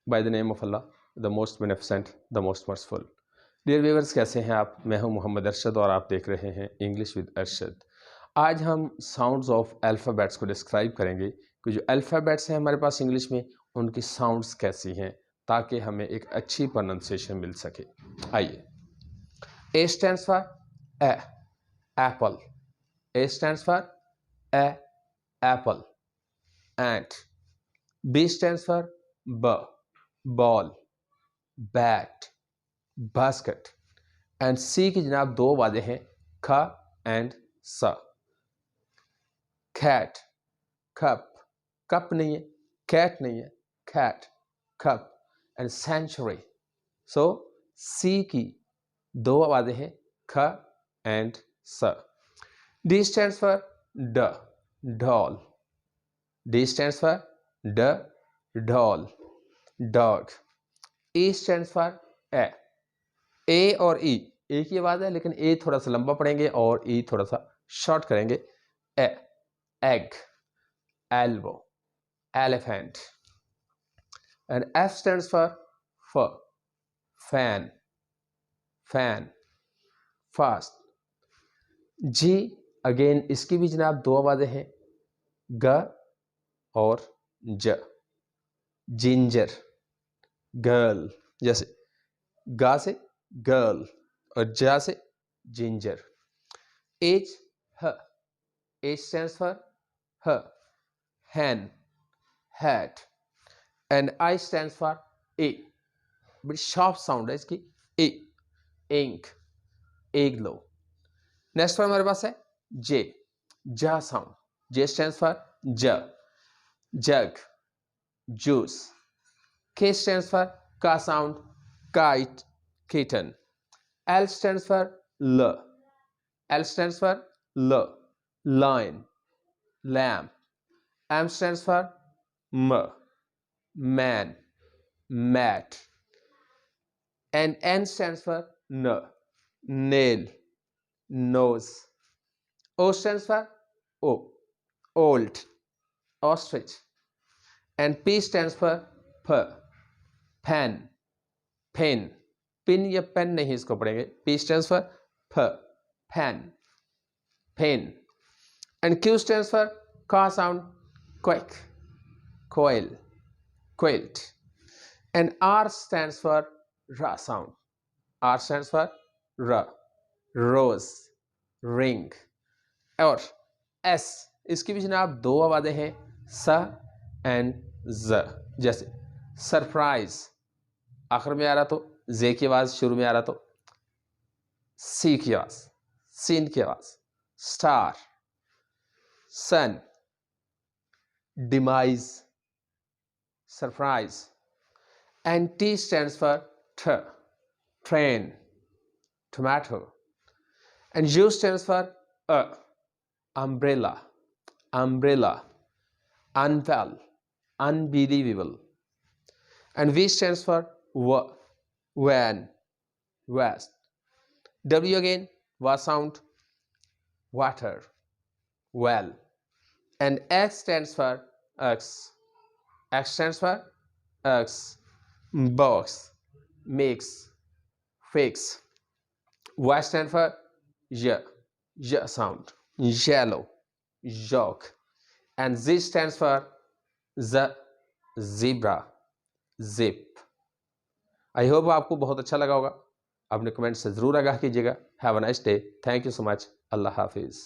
by the name of Allah, the most beneficent, the most merciful. Dear viewers, कैसे हैं आप? मैं हूं मोहम्मद अरशद और आप देख रहे हैं इंग्लिश विद अरशद। आज हम साउंड्स ऑफ अल्फ़ाबेट्स को डिस्क्राइब करेंगे कि जो अल्फ़ाबेट्स हैं हमारे पास इंग्लिश में, उनकी साउंड्स कैसी हैं, ताकि हमें एक अच्छी प्रोनाउंसिएशन मिल सके। आइए। ए stands for A, Apple. A stands for A, Apple, ant. B stands for B, ball, bat, basket. And C की जनाब दो वादे हैं, ख एंड स। कैट, कप, कप नहीं है, कैट नहीं है, cat, cup and century. So C की दो वादे हैं, ख एंड स। D stands for D, doll. D stands for D, doll, dog. E stands for A. A और E एक ही आवाज है, लेकिन A थोड़ा सा लंबा पढ़ेंगे और E थोड़ा सा शॉर्ट करेंगे। A, egg, elbow, elephant. And F stands for fan, fan, fast. G again इसकी भी जनाब दो आवाजें हैं, ग और ज। जिंजर, गर्ल, जैसे गा से गर्ल और जा से जिंजर। एज, ह, एज स्टैंड्स फॉर ह, hen, hat and I stands for ए। बड़ी शार्प साउंड है इसकी, ए, इंक, एग्लो। नेक्स्ट पर हमारे पास है जे, जा साउंड। जे स्टैंड्स फॉर ज, जग, juice. K stands for ka sound, kite, kitten. L stands for L. L stands for L, lion, lamb. M stands for M, man, mat. And N stands for N, nail, nose. O stands for O, old, ostrich. And P stands for P, pen, pen. Pin या pen नहीं इसको पढ़ेंगे। P stands for P, pen, pen. And Q stands for ka sound, quack, coil, quilt. And R stands for ra sound. R stands for ra, rose, ring. और S इसकी भी जनाब दो आवाजें हैं, स एंड ज। जैसे सरप्राइज आखिर में आ रहा तो जे की आवाज, शुरू में आ रहा तो सी की आवाज, सीन की आवाज। Star, sun, demise, surprise. And T stands for ठ, train, tomato. And U stands for umbrella, umbrella, unwell, unbelievable. And V stands for van, west. W again, va sound, water, well. And X stands for X. X stands for X, box, mix, fix. Y stands for Y, Y sound, yellow, jog. And Z stands for Z, zebra, zip. I hope आपको बहुत अच्छा लगा होगा। अपने comment से ज़रूर आगाह कीजिएगा। Have a nice day. Thank you so much. अल्लाह हाफिज़।